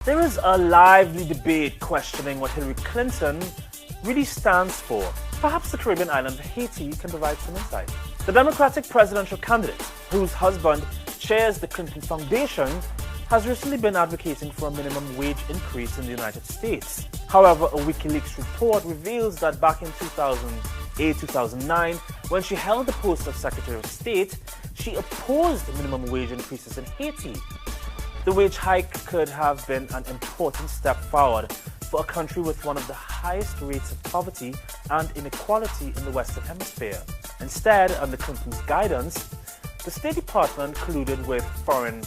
There is a lively debate questioning what Hillary Clinton really stands for. Perhaps the Caribbean island of Haiti can provide some insight. The Democratic presidential candidate, whose husband chairs the Clinton Foundation, has recently been advocating for a minimum wage increase in the United States. However, a WikiLeaks report reveals that back in 2008-2009, when she held the post of Secretary of State, she opposed minimum wage increases in Haiti. The wage hike could have been an important step forward for a country with one of the highest rates of poverty and inequality in the Western Hemisphere. Instead, under Clinton's guidance, the State Department colluded with foreign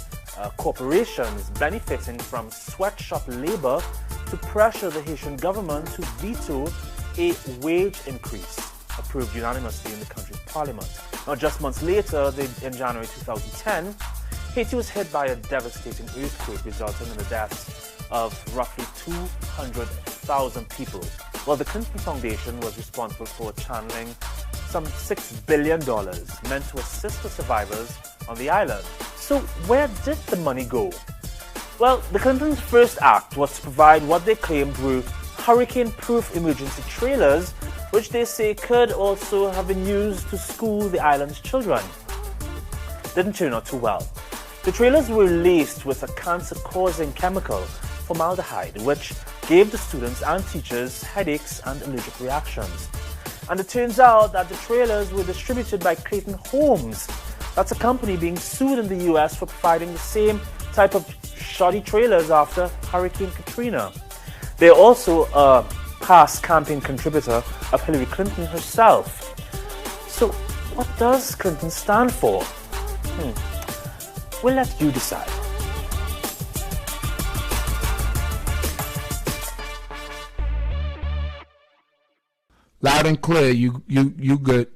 corporations benefiting from sweatshop labor to pressure the Haitian government to veto a wage increase approved unanimously in the country's parliament. Now, just months later, in January 2010, Haiti was hit by a devastating earthquake resulting in the deaths of roughly 200,000 people. Well, the Clinton Foundation was responsible for channeling some $6 billion meant to assist the survivors on the island. So where did the money go? Well, the Clintons' first act was to provide what they claimed were hurricane-proof emergency trailers, which they say could also have been used to school the island's children. Didn't turn out too well. The trailers were laced with a cancer-causing chemical, formaldehyde, which gave the students and teachers headaches and allergic reactions. And it turns out that the trailers were distributed by Clayton Homes. That's a company being sued in the US for providing the same type of shoddy trailers after Hurricane Katrina. They're also a past campaign contributor of Hillary Clinton herself. So what does Clinton stand for? We'll let you decide. Loud and clear. You good.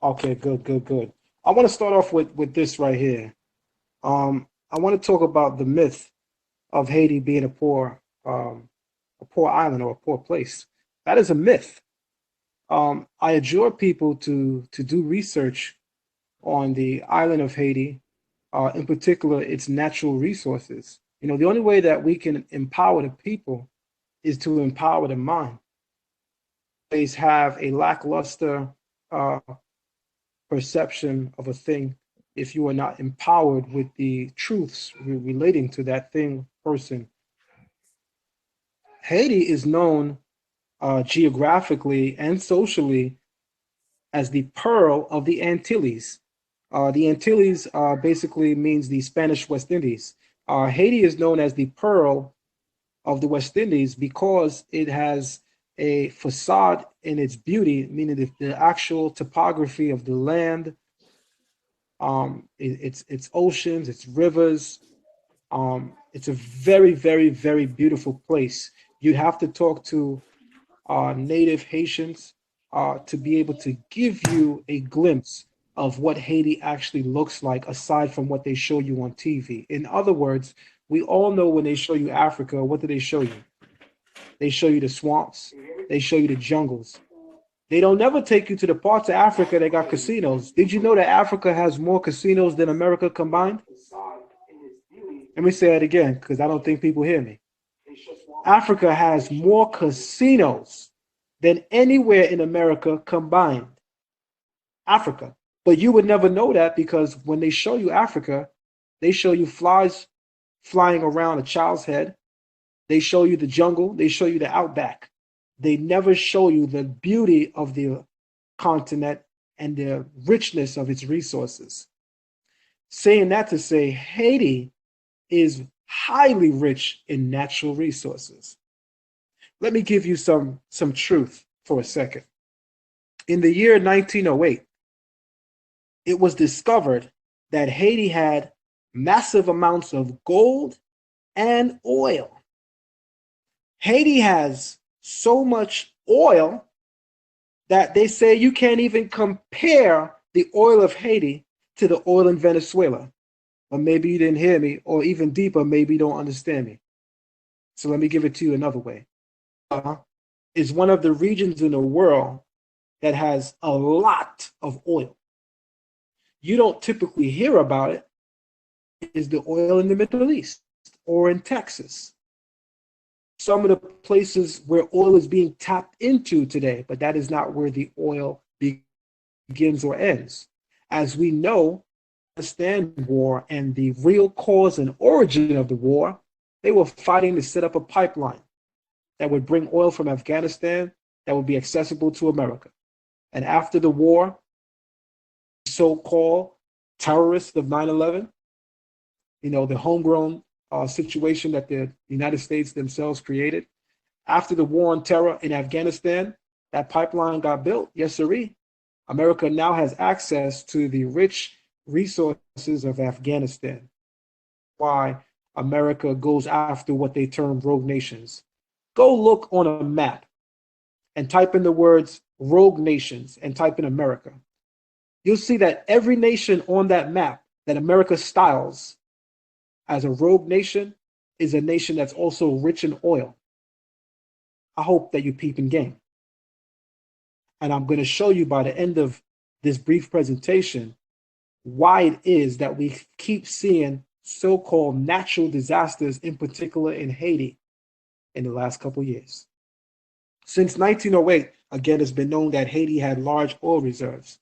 Okay, good. I want to start off with this right here. I want to talk about the myth of Haiti being a poor island or a poor place. That is a myth. I adjure people to do research on the island of Haiti, in particular its natural resources. You know, the only way that we can empower the people is to empower the mind. Always have a lackluster perception of a thing if you are not empowered with the truths relating to that thing, person. Haiti is known geographically and socially as the pearl of the Antilles. The Antilles basically means the Spanish West Indies. Haiti is known as the pearl of the West Indies because it has a facade in its beauty, meaning the actual topography of the land, its oceans, its rivers. It's a very, very, very beautiful place. You'd have to talk to native Haitians to be able to give you a glimpse of what Haiti actually looks like, aside from what they show you on TV. In other words, we all know when they show you Africa, what do they show you? They show you the swamps. They show you the jungles. They don't never take you to the parts of Africa that got casinos. Did you know that Africa has more casinos than America combined? Let me say it again, because I don't think people hear me. Africa has more casinos than anywhere in America combined. Africa. But you would never know that because when they show you Africa, they show you flies flying around a child's head. They show you the jungle. They show you the outback. They never show you the beauty of the continent and the richness of its resources. Saying that to say Haiti is highly rich in natural resources. Let me give you some truth for a second. In the year 1908, it was discovered that Haiti had massive amounts of gold and oil. Haiti has so much oil that they say you can't even compare the oil of Haiti to the oil in Venezuela. Or maybe you didn't hear me, or even deeper, maybe you don't understand me. So let me give it to you another way. Is one of the regions in the world that has a lot of oil. You don't typically hear about it, is the oil in the Middle East. or in Texas. Some of the places where oil is being tapped into today, but that is not where the oil begins or ends. As we know, the Afghanistan war and the real cause and origin of the war, they were fighting to set up a pipeline that would bring oil from Afghanistan that would be accessible to America. And after the war, so-called terrorists of 9/11, the homegrown situation that the United States themselves created. After the war on terror in Afghanistan, that pipeline got built. Yes, sirree. America now has access to the rich resources of Afghanistan. Why America goes after what they term rogue nations. Go look on a map and type in the words rogue nations and type in America. You'll see that every nation on that map that America styles as a rogue nation is a nation that's also rich in oil. I hope that you peep in game. And I'm going to show you by the end of this brief presentation why it is that we keep seeing so-called natural disasters, in particular in Haiti, in the last couple of years. Since 1908, again, it's been known that Haiti had large oil reserves.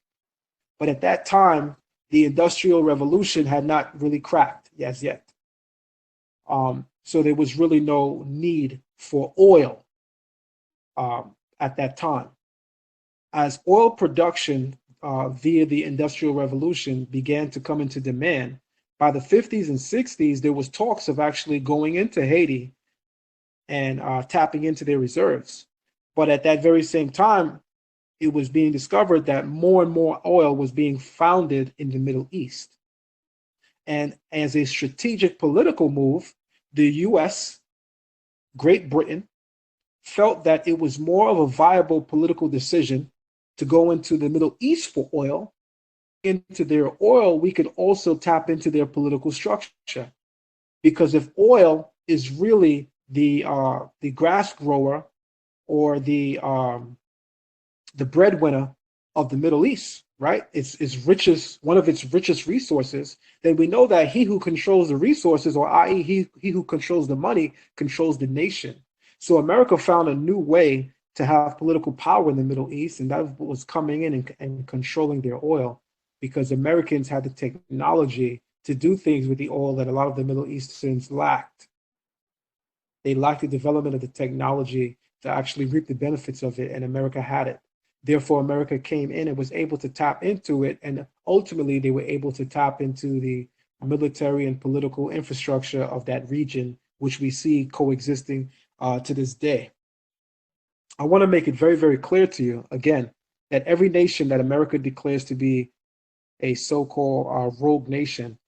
But at that time, the Industrial Revolution had not really cracked as yet. So there was really no need for oil at that time. As oil production via the Industrial Revolution began to come into demand, by the 50s and 60s, there was talks of actually going into Haiti and tapping into their reserves. But at that very same time, it was being discovered that more and more oil was being founded in the Middle East. And as a strategic political move, the US, Great Britain, felt that it was more of a viable political decision to go into the Middle East for oil. Into their oil, we could also tap into their political structure. Because if oil is really the grass grower or the breadwinner of the Middle East, right? It's richest, one of its richest resources, then we know that he who controls the resources, or i.e. he who controls the money, controls the nation. So America found a new way to have political power in the Middle East, and that was coming in and controlling their oil, because Americans had the technology to do things with the oil that a lot of the Middle Easterns lacked. They lacked the development of the technology to actually reap the benefits of it, and America had it. Therefore, America came in and was able to tap into it, and ultimately they were able to tap into the military and political infrastructure of that region, which we see coexisting to this day. I want to make it very, very clear to you, again, that every nation that America declares to be a so-called rogue nation,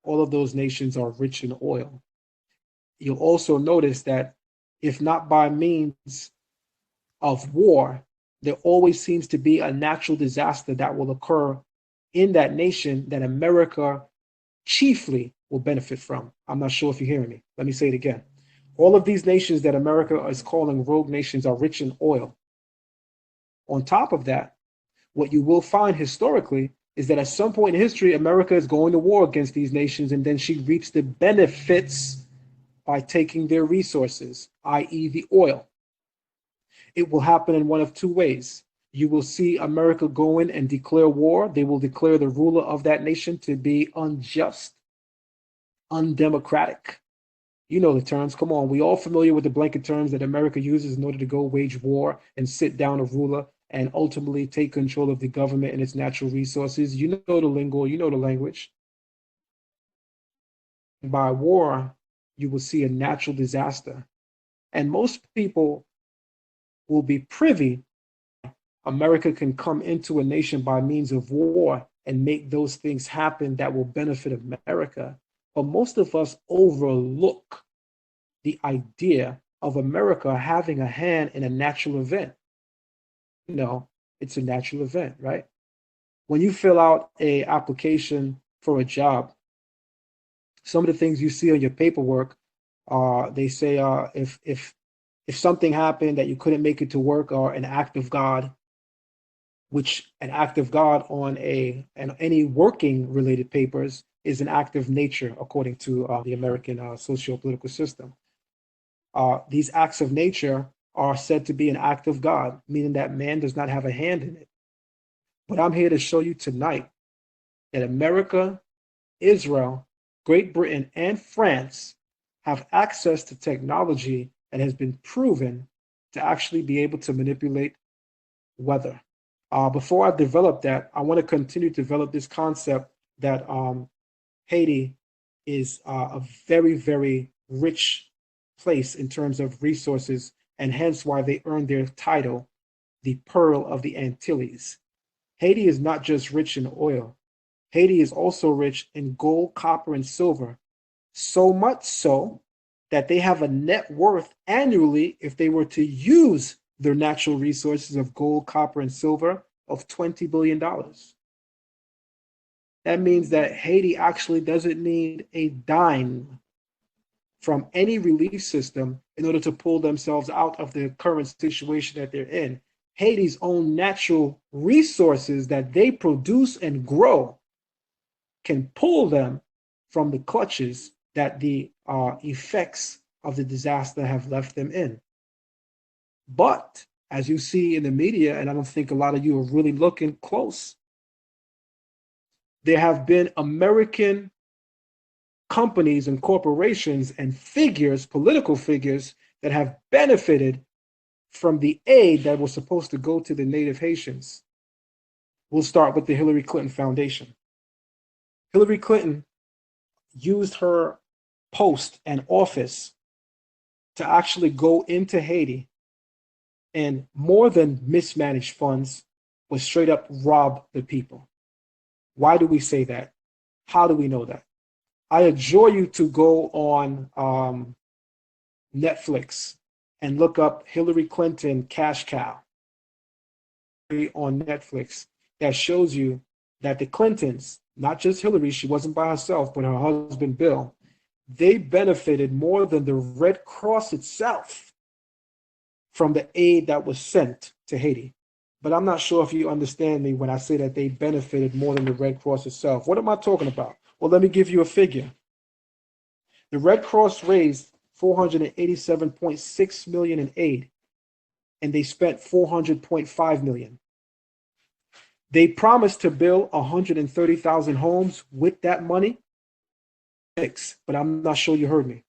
all of those nations are rich in oil. You'll also notice that if not by means of war, there always seems to be a natural disaster that will occur in that nation that America chiefly will benefit from. I'm not sure if you're hearing me. Let me say it again. All of these nations that America is calling rogue nations are rich in oil. On top of that, what you will find historically is that at some point in history, America is going to war against these nations, and then she reaps the benefits by taking their resources, i.e. the oil. It will happen in one of two ways. You will see America go in and declare war. They will declare the ruler of that nation to be unjust, undemocratic. You know the terms. Come on, we all familiar with the blanket terms that America uses in order to go wage war and sit down a ruler and ultimately take control of the government and its natural resources. You know the lingo, you know the language. By war, you will see a natural disaster. And most people will be privy. America can come into a nation by means of war and make those things happen that will benefit America. But most of us overlook the idea of America having a hand in a natural event. It's a natural event, right? When you fill out a application for a job, some of the things you see on your paperwork, they say if something happened that you couldn't make it to work, or an act of God, which an act of God on any working related papers is an act of nature, according to the American socio-political system. These acts of nature are said to be an act of God, meaning that man does not have a hand in it. But I'm here to show you tonight that America, Israel, Great Britain, and France have access to technology that has been proven to actually be able to manipulate weather. Before I develop that, I want to continue to develop this concept that Haiti is a very, very rich place in terms of resources, and hence why they earned their title, the Pearl of the Antilles. Haiti is not just rich in oil. Haiti is also rich in gold, copper, and silver, so much so that they have a net worth annually, if they were to use their natural resources of gold, copper, and silver, of $20 billion. That means that Haiti actually doesn't need a dime from any relief system in order to pull themselves out of the current situation that they're in. Haiti's own natural resources that they produce and grow can pull them from the clutches that the effects of the disaster have left them in. But as you see in the media, and I don't think a lot of you are really looking close, there have been American companies and corporations and figures, political figures, that have benefited from the aid that was supposed to go to the native Haitians. We'll start with the Hillary Clinton Foundation. Hillary Clinton used her post and office to actually go into Haiti and more than mismanage funds, was straight up rob the people. Why do we say that? How do we know that? I adjure you to go on Netflix and look up Hillary Clinton Cash Cow on Netflix. That shows you that the Clintons, not just Hillary, she wasn't by herself, but her husband Bill, they benefited more than the Red Cross itself from the aid that was sent to Haiti. But I'm not sure if you understand me when I say that they benefited more than the Red Cross itself. What am I talking about? Well, let me give you a figure. The Red Cross raised $487.6 million in aid, and they spent $400.5 million. They promised to build 130,000 homes with that money. But I'm not sure you heard me.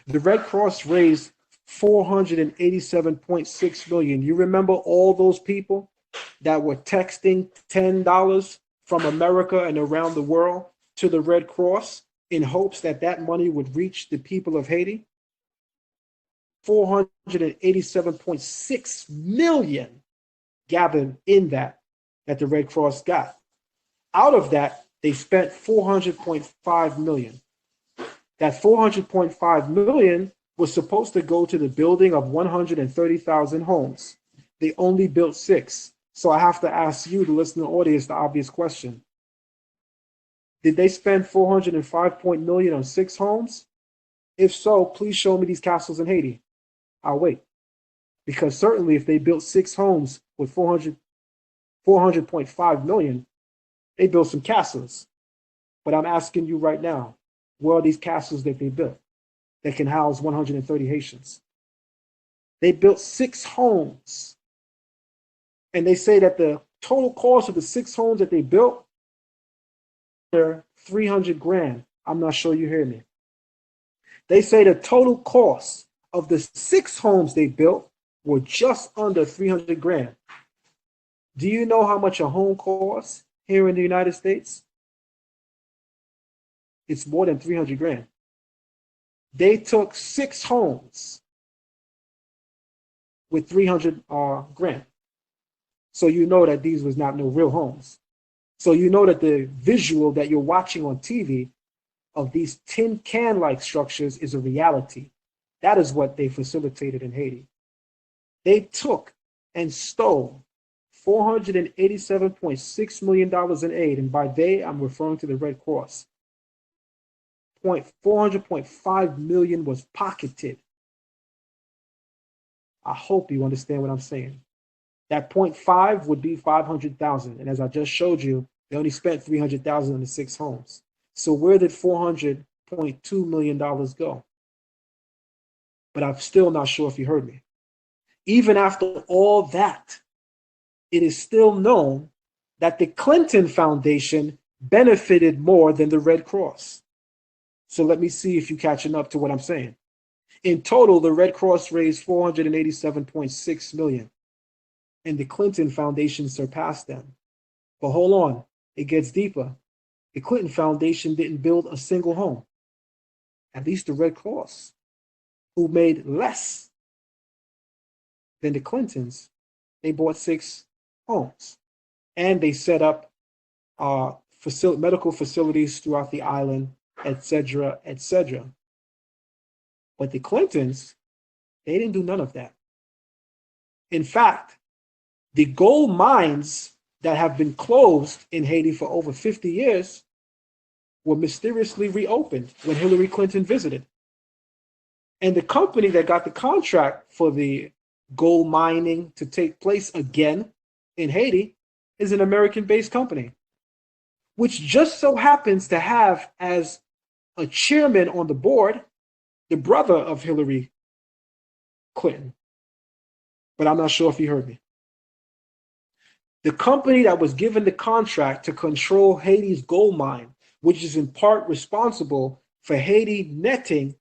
The Red Cross raised $487.6 million. You remember all those people that were texting $10 from America and around the world to the Red Cross in hopes that that money would reach the people of Haiti? 487.6 million gathered in that the Red Cross got. Out of that, they spent 400.5 million. That 400.5 million was supposed to go to the building of 130,000 homes. They only built 6. So I have to ask you, the listening audience, the obvious question. Did they spend 405 million on 6 homes? If so, please show me these castles in Haiti. I'll wait. Because certainly if they built 6 homes with 400.5 million, they built some castles. But I'm asking you right now, where are these castles that they built that can house 130 Haitians? They built 6 homes. And they say that the total cost of the 6 homes that they built, they're 300 grand. I'm not sure you hear me. They say the total cost of the 6 homes they built were just under 300 grand. Do you know how much a home costs here in the United States? It's more than 300 grand. They took 6 homes with 300 grand. So you know that these was not no real homes. So you know that the visual that you're watching on TV of these tin can-like structures is a reality. That is what they facilitated in Haiti. They took and stole $487.6 million in aid, and by they, I'm referring to the Red Cross. 400.5 million was pocketed. I hope you understand what I'm saying. That 0.5 would be 500,000, and as I just showed you, they only spent 300,000 on the 6 homes. So where did $400.2 million go? But I'm still not sure if you heard me. Even after all that, it is still known that the Clinton Foundation benefited more than the Red Cross. So let me see if you're catching up to what I'm saying. In total, the Red Cross raised $487.6 million, and the Clinton Foundation surpassed them. But hold on, it gets deeper. The Clinton Foundation didn't build a single home. At least the Red Cross, who made less than the Clintons, they bought 6 homes. And they set up medical facilities throughout the island, etc., etc. But the Clintons, they didn't do none of that. In fact, the gold mines that have been closed in Haiti for over 50 years were mysteriously reopened when Hillary Clinton visited. And the company that got the contract for the gold mining to take place again in Haiti is an American-based company, which just so happens to have as a chairman on the board the brother of Hillary Clinton. But I'm not sure if you heard me. The company that was given the contract to control Haiti's gold mine, which is in part responsible for Haiti netting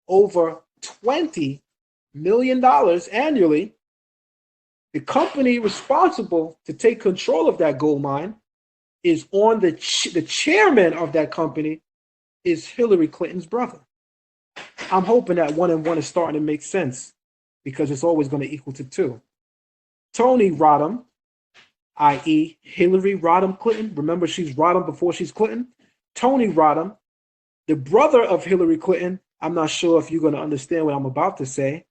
over $20 million annually, the company responsible to take control of that gold mine is on the chairman of that company is Hillary Clinton's brother. I'm hoping that 1 and 1 is starting to make sense because it's always going to equal to 2. Tony Rodham, i.e. Hillary Rodham Clinton, remember she's Rodham before she's Clinton. Tony Rodham, the brother of Hillary Clinton, I'm not sure if you're going to understand what I'm about to say,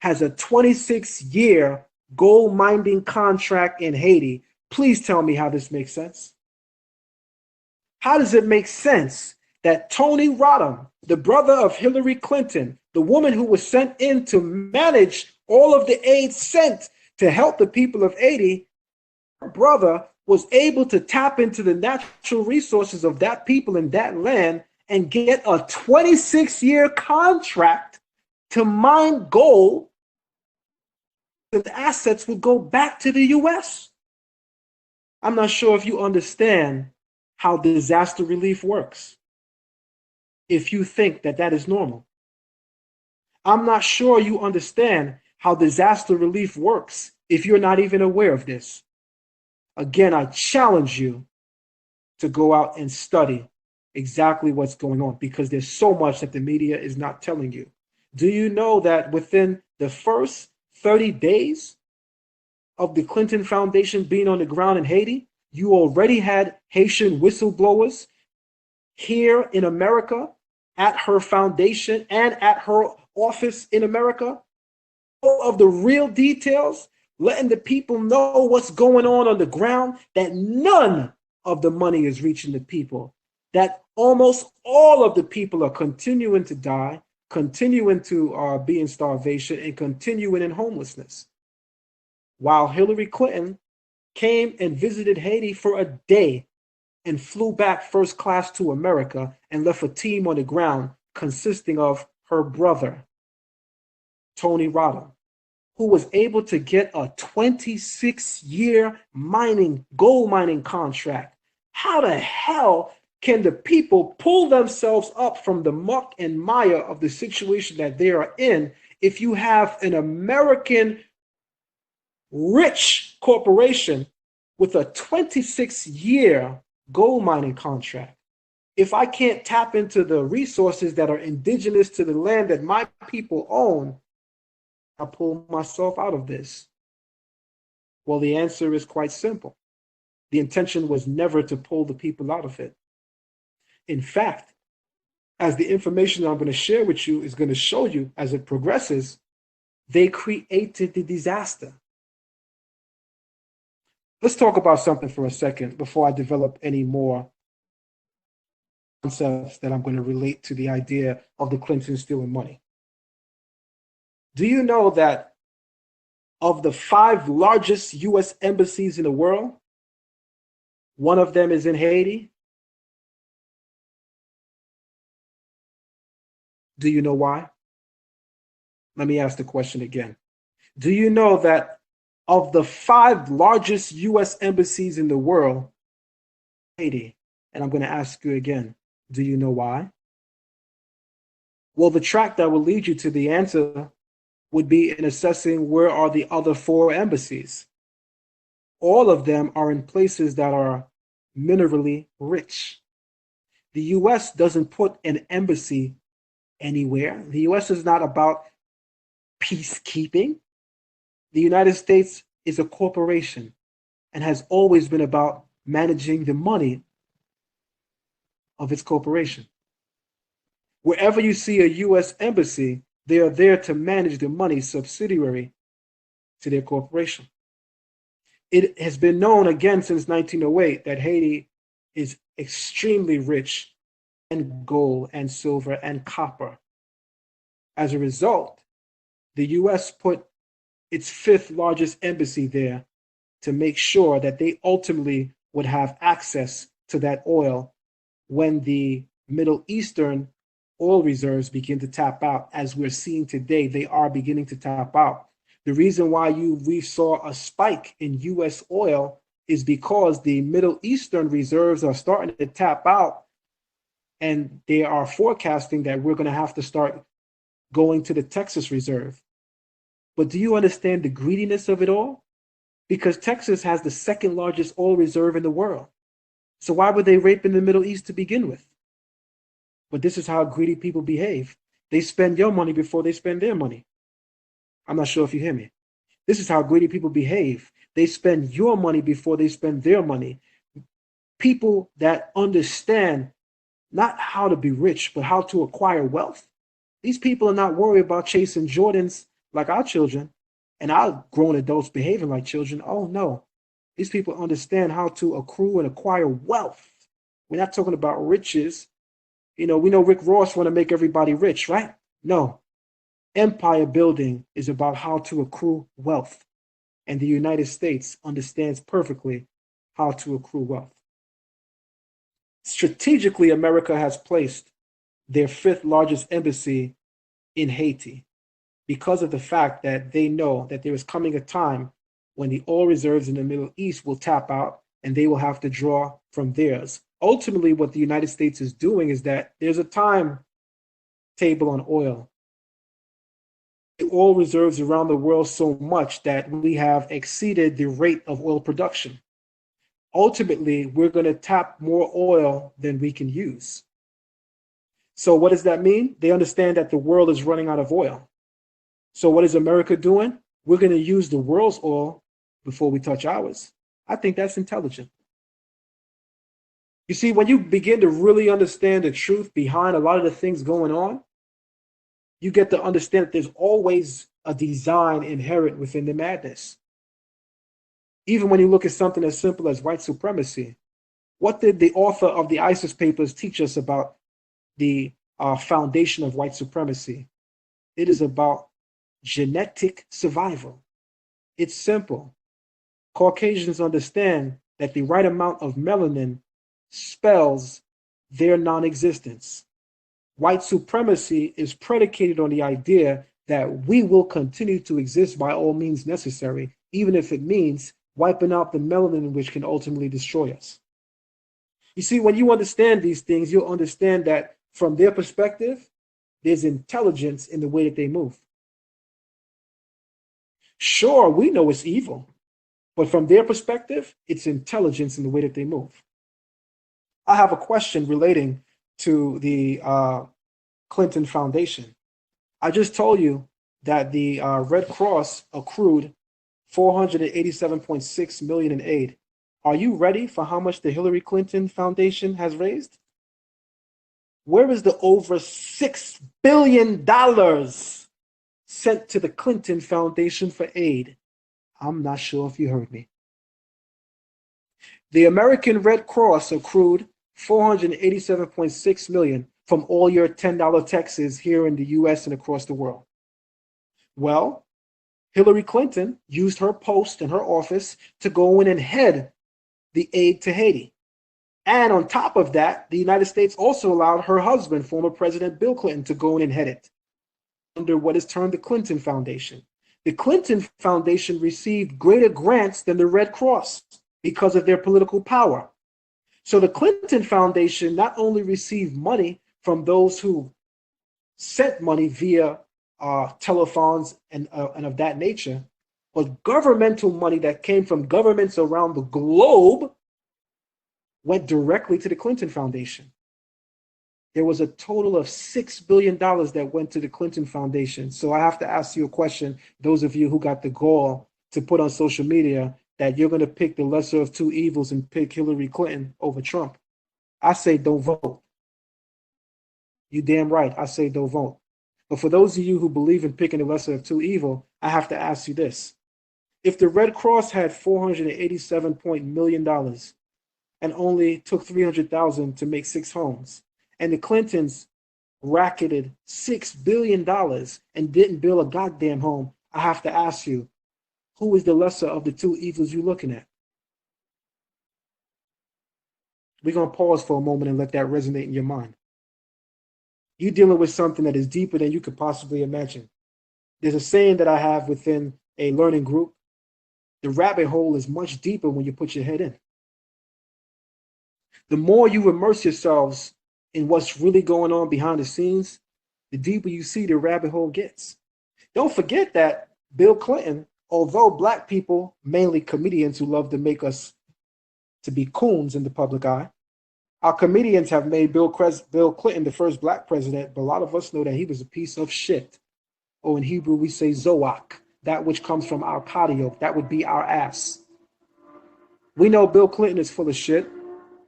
has a 26-year gold mining contract in Haiti. Please tell me how this makes sense. How does it make sense that Tony Rodham, the brother of Hillary Clinton, the woman who was sent in to manage all of the aid sent to help the people of Haiti, her brother was able to tap into the natural resources of that people in that land and get a 26-year contract to mine gold, and the assets would go back to the US? I'm not sure if you understand how disaster relief works, if you think that that is normal. I'm not sure you understand how disaster relief works if you're not even aware of this. Again, I challenge you to go out and study exactly what's going on because there's so much that the media is not telling you. Do you know that within the first 30 days of the Clinton Foundation being on the ground in Haiti, you already had Haitian whistleblowers here in America at her foundation and at her office in America? All of the real details, letting the people know what's going on the ground, that none of the money is reaching the people, that almost all of the people are continuing to die, continuing to be in starvation, and continuing in homelessness. While Hillary Clinton came and visited Haiti for a day and flew back first class to America and left a team on the ground consisting of her brother, Tony Rodham, who was able to get a 26-year gold mining contract. How the hell can the people pull themselves up from the muck and mire of the situation that they are in if you have an American rich corporation with a 26-year gold mining contract? If I can't tap into the resources that are indigenous to the land that my people own, I pull myself out of this. Well, the answer is quite simple. The intention was never to pull the people out of it. In fact, as the information I'm going to share with you is going to show you as it progresses, they created the disaster. Let's talk about something for a second before I develop any more concepts that I'm going to relate to the idea of the Clintons stealing money. Do you know that of the 5 largest US embassies in the world, one of them is in Haiti? Do you know why? Let me ask the question again. Do you know that of the 5 largest US embassies in the world, Haiti? And I'm going to ask you again, do you know why? Well, the track that will lead you to the answer would be in assessing where are the other 4 embassies. All of them are in places that are minerally rich. The US doesn't put an embassy anywhere. The US is not about peacekeeping. The United States is a corporation and has always been about managing the money of its corporation. Wherever you see a US embassy, they are there to manage the money subsidiary to their corporation. It has been known again since 1908 that Haiti is extremely rich in gold and silver and copper. As a result, the US put its 5th largest embassy there to make sure that they ultimately would have access to that oil when the Middle Eastern oil reserves begin to tap out. As we're seeing today, they are beginning to tap out. The reason why we saw a spike in US oil is because the Middle Eastern reserves are starting to tap out, and they are forecasting that we're going to have to start going to the Texas reserve. But do you understand the greediness of it all? Because Texas has the 2nd largest oil reserve in the world. So why would they rape in the Middle East to begin with? But this is how greedy people behave. They spend your money before they spend their money. I'm not sure if you hear me. This is how greedy people behave. They spend your money before they spend their money. People that understand not how to be rich, but how to acquire wealth. These people are not worried about chasing Jordans like our children and our grown adults behaving like children. Oh no. These people understand how to accrue and acquire wealth. We're not talking about riches. We know Rick Ross want to make everybody rich, right? No. Empire building is about how to accrue wealth. And the United States understands perfectly how to accrue wealth. Strategically, America has placed their 5th largest embassy in Haiti because of the fact that they know that there is coming a time when the oil reserves in the Middle East will tap out and they will have to draw from theirs. Ultimately, what the United States is doing is that there's a time table on oil. The oil reserves around the world so much that we have exceeded the rate of oil production. Ultimately, we're going to tap more oil than we can use. So what does that mean? They understand that the world is running out of oil. So what is America doing? We're going to use the world's oil before we touch ours. I think that's intelligent. You see, when you begin to really understand the truth behind a lot of the things going on, you get to understand that there's always a design inherent within the madness. Even when you look at something as simple as white supremacy, what did the author of the ISIS papers teach us about the foundation of white supremacy? It is about genetic survival. It's simple. Caucasians understand that the right amount of melanin spells their non-existence. White supremacy is predicated on the idea that we will continue to exist by all means necessary, even if it means wiping out the melanin which can ultimately destroy us. You see, when you understand these things, you'll understand that from their perspective, there's intelligence in the way that they move. Sure, we know it's evil, but from their perspective, it's intelligence in the way that they move. I have a question relating to the Clinton Foundation. I just told you that the Red Cross accrued $487.6 million in aid. Are you ready for how much the Hillary Clinton Foundation has raised? Where is the over $6 billion sent to the Clinton Foundation for aid? I'm not sure if you heard me. The American Red Cross accrued $487.6 million from all your $10 taxes here in the US and across the world. Well, Hillary Clinton used her post in her office to go in and head the aid to Haiti. And on top of that, the United States also allowed her husband, former President Bill Clinton, to go in and head it under what is termed the Clinton Foundation. The Clinton Foundation received greater grants than the Red Cross because of their political power. So the Clinton Foundation not only received money from those who sent money via telephones and of that nature, but governmental money that came from governments around the globe went directly to the Clinton Foundation. There was a total of $6 billion that went to the Clinton Foundation. So I have to ask you a question, those of you who got the gall to put on social media that you're going to pick the lesser of two evils and pick Hillary Clinton over Trump. I say don't vote. You damn right, I say don't vote. But for those of you who believe in picking the lesser of two evil, I have to ask you this. If the Red Cross had $487 million and only took $300,000 to make 6 homes, and the Clintons racketed $6 billion and didn't build a goddamn home, I have to ask you, who is the lesser of the two evils you're looking at? We're going to pause for a moment and let that resonate in your mind. You're dealing with something that is deeper than you could possibly imagine. There's a saying that I have within a learning group. The rabbit hole is much deeper when you put your head in. The more you immerse yourselves in what's really going on behind the scenes, the deeper you see the rabbit hole gets. Don't forget that Bill Clinton, although black people, mainly comedians who love to make us to be coons in the public eye, our comedians have made Bill Clinton the first black president, but a lot of us know that he was a piece of shit. Or in Hebrew, we say zoak, that which comes from our patio, that would be our ass. We know Bill Clinton is full of shit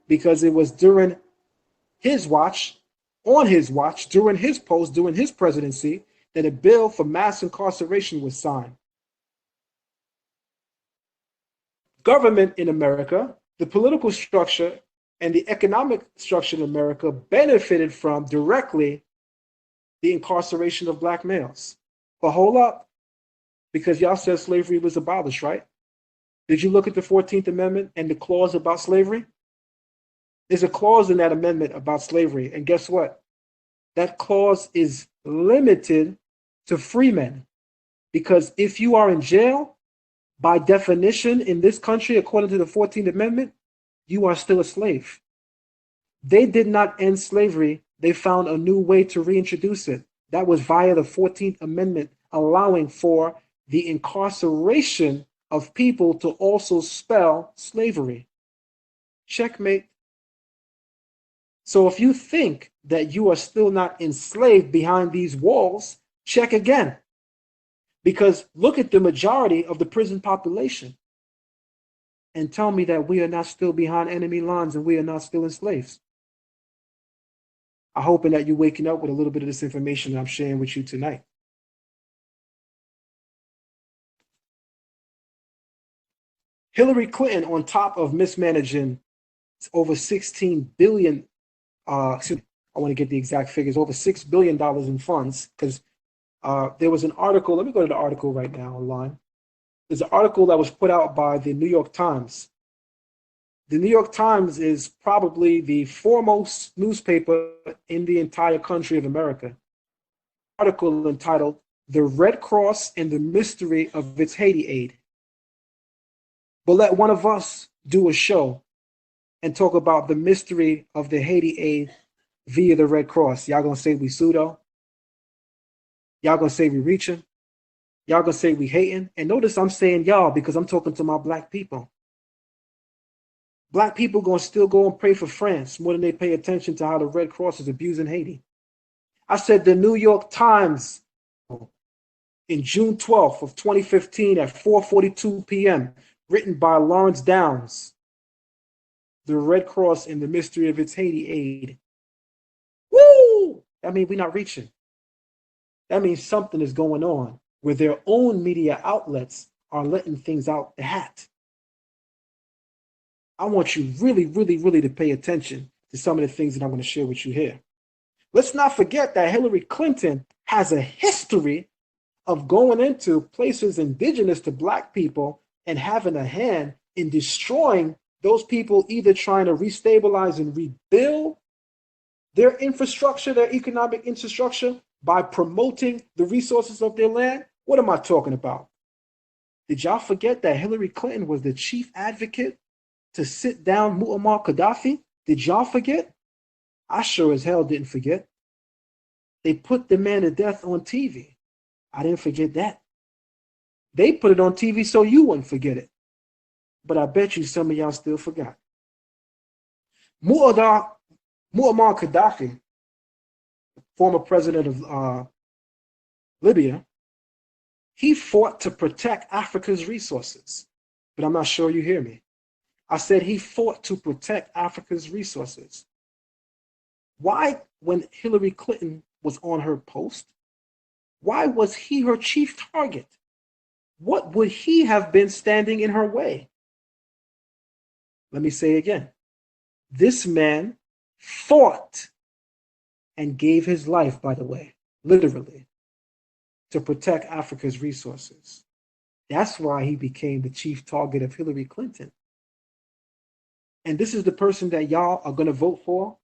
because it was during his watch, on his watch, during his post, during his presidency, that a bill for mass incarceration was signed. Government in America, the political structure, and the economic structure in America benefited from directly the incarceration of black males. But hold up, because y'all said slavery was abolished, right? Did you look at the 14th Amendment and the clause about slavery? There's a clause in that amendment about slavery, and guess what? That clause is limited to free men, because if you are in jail, by definition in this country, according to the 14th Amendment, you are still a slave. They did not end slavery. They found a new way to reintroduce it. That was via the 14th Amendment, allowing for the incarceration of people to also spell slavery. Checkmate. So if you think that you are still not enslaved behind these walls, check again. Because look at the majority of the prison population and tell me that we are not still behind enemy lines and we are not still enslaved. I'm hoping that you're waking up with a little bit of this information that I'm sharing with you tonight. Hillary Clinton, on top of mismanaging over $16 billion, I want to get the exact figures, over $6 billion in funds, because there was an article, let me go to the article right now online. There's an article that was put out by the New York Times. The New York Times is probably the foremost newspaper in the entire country of America. Article entitled, "The Red Cross and the Mystery of its Haiti Aid." But let one of us do a show and talk about the mystery of the Haiti aid via the Red Cross. Y'all gonna say we pseudo? Y'all gonna say we reaching? Y'all gonna say we hating? And notice I'm saying y'all because I'm talking to my black people. Black people gonna still go and pray for France more than they pay attention to how the Red Cross is abusing Haiti. I said the New York Times in June 12th of 2015 at 4:42 p.m., written by Lawrence Downs, "The Red Cross and the Mystery of its Haiti Aid." Woo! That means we're not reaching. That means something is going on where their own media outlets are letting things out the hat. I want you really, really, really to pay attention to some of the things that I'm going to share with you here. Let's not forget that Hillary Clinton has a history of going into places indigenous to black people and having a hand in destroying those people either trying to restabilize and rebuild their infrastructure, their economic infrastructure, by promoting the resources of their land. What am I talking about? Did y'all forget that Hillary Clinton was the chief advocate to sit down Muammar Gaddafi? Did y'all forget? I sure as hell didn't forget. They put the man to death on TV. I didn't forget that. They put it on TV so you wouldn't forget it. But I bet you some of y'all still forgot. Muammar Gaddafi, former president of Libya, he fought to protect Africa's resources. But I'm not sure you hear me. I said he fought to protect Africa's resources. Why, when Hillary Clinton was on her post, why was he her chief target? What would he have been standing in her way? Let me say again. This man fought and gave his life, by the way, literally, to protect Africa's resources. That's why he became the chief target of Hillary Clinton. And this is the person that y'all are going to vote for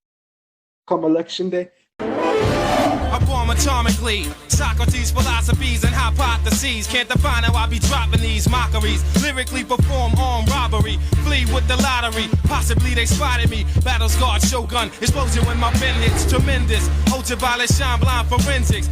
come election day. I form atomically Socrates' philosophies and hypotheses. Can't define how I be dropping these mockeries. Lyrically perform armed robbery. Flee with the lottery. Possibly they spotted me. Battle scarred shogun. Explosion when my pen hits tremendous. Ultraviolet shine blind forensics.